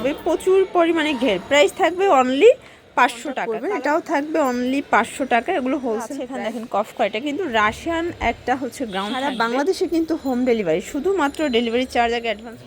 থাকবে প্রচুর পরিমাণে ঘের, প্রাইস থাকবে অনলি 500 টাকা। এটাও থাকবে অনলি 500 টাকা। এগুলো হোলসেল। এখানে দেখেন কফ কয়টা কিন্তু রাশিয়ান একটা হচ্ছে গ্রাউন্ড। সারা বাংলাদেশে কিন্তু হোম ডেলিভারি, শুধুমাত্র ডেলিভারি চার্জ আগে অ্যাডভান্স।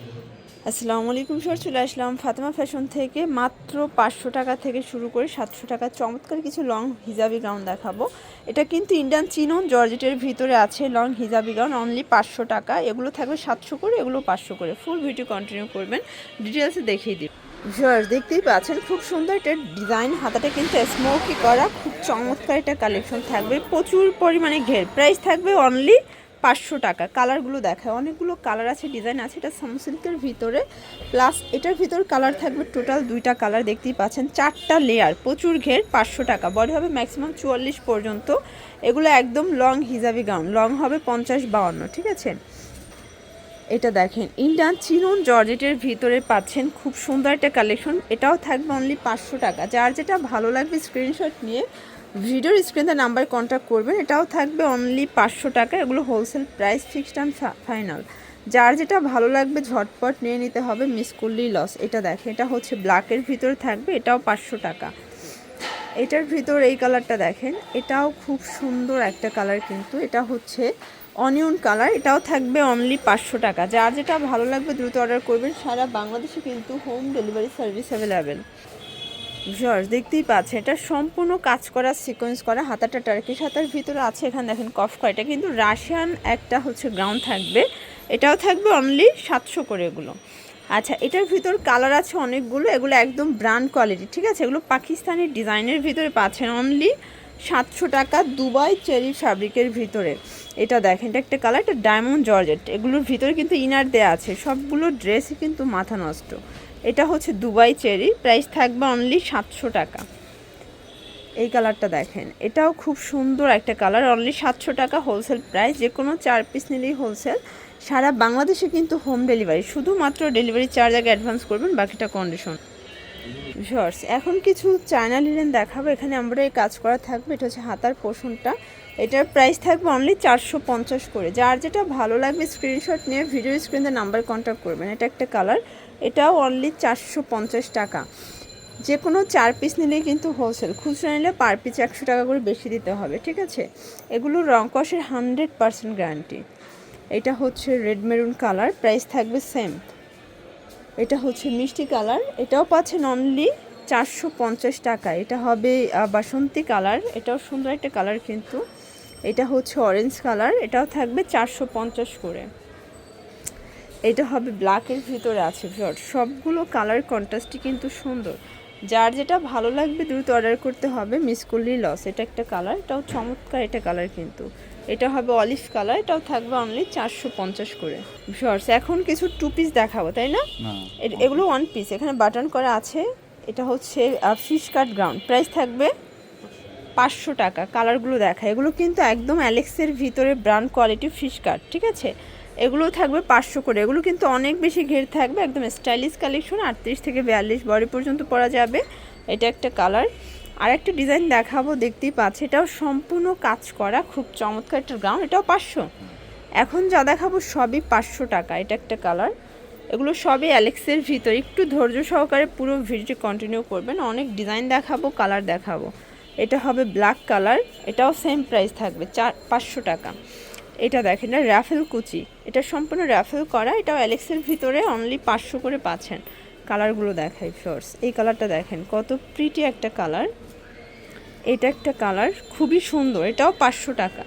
আসসালামু আলাইকুম স্যার, চলে আসলাম ফাতেমা ফ্যাশন থেকে। মাত্র 500 টাকা থেকে শুরু করে 700 টাকা চমৎকার কিছু লং হিজাবি গাউন দেখাবো। এটা কিন্তু ইন্ডিয়ান চিনন জর্জেটের ভিতরে আছে লং হিজাবি গাউন, অনলি 500 টাকা। এগুলো থাকবে 700 করে, এগুলো 500 করে। ফুল ভিডিও কন্টিনিউ করবেন, ডিটেলসে দেখিয়ে দিই। ভিউয়ার্স দেখতেই পাচ্ছেন খুব সুন্দর একটা ডিজাইন, হাতাটা কিন্তু স্মোকি করা, খুব চমৎকার একটা কালেকশন থাকবে, প্রচুর পরিমাণে ঘের, প্রাইস থাকবে অনলি 500 টাকা। কালারগুলো দেখায়, অনেকগুলো কালার আছে, ডিজাইন আছে। এটা সামসিল্কের ভিতরে, প্লাস এটার ভিতর কালার থাকবে টোটাল 2টা কালার দেখতেই পাচ্ছেন, 4টা লেয়ার, প্রচুর ঘের, 500 টাকা। বডি হবে ম্যাক্সিমাম 44 পর্যন্ত। এগুলো একদম লং হিজাবি গাউন, লং হবে 50-52, ঠিক আছে। এটা দেখেন ইন্ডিয়ান চিনন জর্জেটের ভিতরে পাচ্ছেন, খুব সুন্দর একটা কালেকশন। এটাও থাকবে অনলি 500 টাকা। যার যেটা ভালো লাগবে স্ক্রিনশট নিয়ে ভিডিওর স্ক্রিনে নাম্বার কন্ট্যাক্ট করবেন। এটাও থাকবে অনলি 500 টাকা। এগুলো wholesale price, fixed and final. যার যেটা ভালো লাগবে ঝটপট নিয়ে নিতে হবে, মিস করলেই লস। এটা দেখেন, এটা হচ্ছে ব্ল্যাকের ভিতরে থাকবে, এটাও 500 টাকা। এটার ভিতর এই কালারটা দেখেন, এটাও খুব সুন্দর একটা কালার, কিন্তু এটা হচ্ছে অনিয়ন কালার। এটাও থাকবে অনলি 500 টাকা। যার যেটা ভালো লাগবে দ্রুত অর্ডার করবেন। সারা বাংলাদেশে কিন্তু home delivery service available. Viewers দেখতেই পাচ্ছেন, এটা সম্পূর্ণ কাজ করা, সিকোয়েন্স করা, হাতাটা টার্কিশ হাতার ভিতরে আছে। এখানে দেখেন কফ কয়টা কিন্তু রাশিয়ান একটা হচ্ছে গ্রাউন্ড থাকবে। এটাও থাকবে অনলি 700 করে এগুলো। আচ্ছা, এটার ভিতর কালার আছে অনেকগুলো, এগুলো একদম ব্র্যান্ড কোয়ালিটি, ঠিক আছে। এগুলো পাকিস্তানি ডিজাইনের ভিতরে পাচ্ছেন অনলি 700 টাকা, দুবাই চেরি ফ্যাব্রিকের ভিতরে। এটা দেখেন, এটা একটা কালার, এটা ডায়মন্ড জর্জেট। এগুলোর ভিতরে কিন্তু ইনার দেওয়া আছে, সবগুলো ড্রেসই কিন্তু মাথা নষ্ট। এটা হচ্ছে দুবাই চেরি, প্রাইস থাকবে অনলি 700 টাকা। এই কালারটা দেখেন, এটাও খুব সুন্দর একটা কালার, অনলি 700 টাকা হোলসেল প্রাইস। যে কোনো 4 পিস নিলেই হোলসেল। সারা বাংলাদেশে কিন্তু হোম ডেলিভারি, শুধুমাত্র ডেলিভারি চার্জ আগে অ্যাডভান্স করবেন, বাকিটা কন্ডিশন। ভিউয়ার্স এখন কিছু চায়না লিনেন দেখাবো। এখানে আমরা এই কাজ করা থাকবে, এটা হচ্ছে হাতার পোর্শনটা। এটার প্রাইস থাকবে অনলি 450 করে। যার যেটা ভালো লাগবে স্ক্রিনশট নিয়ে ভিডিও স্ক্রিনে নাম্বার কন্ট্যাক্ট করবেন। এটা একটা কালার, এটাও অনলি 450 টাকা। যে কোনো 4 পিস নিলেই কিন্তু হোলসেল, খুচরা নিলে পার পিস 100 টাকা করে বেশি দিতে হবে, ঠিক আছে। এগুলো রং কষের 100% গ্যারান্টি। এটা হচ্ছে রেড মেরুন কালার, প্রাইস থাকবে সেম। এটা হচ্ছে মিষ্টি কালার, এটাও পাচ্ছেন অনলি 450 টাকা। এটা হবে বাসন্তী কালার, এটাও সুন্দর একটা কালার কিন্তু। এটা হচ্ছে অরেঞ্জ কালার, এটাও থাকবে 450 করে। এটা হবে ব্ল্যাকের ভিতরে আছে। সবগুলো কালার কন্ট্রাস্টই কিন্তু সুন্দর। যার যেটা ভালো লাগবে দ্রুত অর্ডার করতে হবে, মিস করলেই লস। এটা একটা কালার, এটাও চমৎকার এটা কালার কিন্তু। এটা হবে অলিভ কালার, এটাও থাকবে অনলি 450 করে। শর্টস এখন কিছু 2 পিস দেখাবো, তাই না? এগুলো 1 পিস, এখানে বাটন করা আছে। এটা হচ্ছে ফিশ কাট গ্রাউন্ড, প্রাইস থাকবে 500 টাকা। কালারগুলো দেখা, এগুলো কিন্তু একদম অ্যালেক্সের ভিতরে ব্র্যান্ড কোয়ালিটি ফিশ কাট, ঠিক আছে। এগুলো থাকবে 500 করে। এগুলো কিন্তু অনেক বেশি ঘের থাকবে, একদম স্টাইলিশ কালেকশন। 38 থেকে 42 বডি পর্যন্ত পরা যাবে। এটা একটা কালার। আর একটা ডিজাইন দেখাবো, দেখতেই পাচ্ছি, এটাও সম্পূর্ণ কাজ করা, খুব চমৎকার একটা গ্রাউন্ড, এটাও 500। এখন যা দেখাবো সবই 500 টাকা। এটা একটা কালার, এগুলো সবই অ্যালেক্সের ভিতর। একটু ধৈর্য সহকারে পুরো ভিডিওটি কন্টিনিউ করবেন, অনেক ডিজাইন দেখাবো, কালার দেখাবো। এটা হবে ব্ল্যাক কালার, এটাও সেম প্রাইস থাকবে 500 টাকা। এটা দেখেন, এটা র্যাফেল কুচি, এটা সম্পূর্ণ র্যাফেল করা, এটাও অ্যালেক্সের ভিতরে অনলি 500 করে পাচ্ছেন। কালারগুলো দেখাই শর্টস। এই কালারটা দেখেন, কত প্রিটি একটা কালার। এটা একটা কালার, খুবই সুন্দর, এটাও 500 টাকা।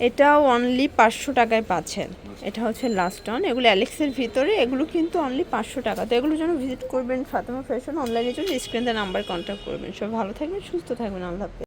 এটাও অনলি 500 টাকায় পাচ্ছেন। এটা হচ্ছে লাস্ট অন, এগুলো অ্যালেক্সের ভিতরে, এগুলো কিন্তু অনলি 500 টাকা। তো এগুলোর জন্য ভিজিট করবেন ফাতেমা ফ্যাশন, অনলাইনের জন্য স্ক্রিনে নাম্বার কন্ট্যাক্ট করবেন। সব ভালো থাকবেন, সুস্থ থাকবেন, আল্লাহ হাফেজ।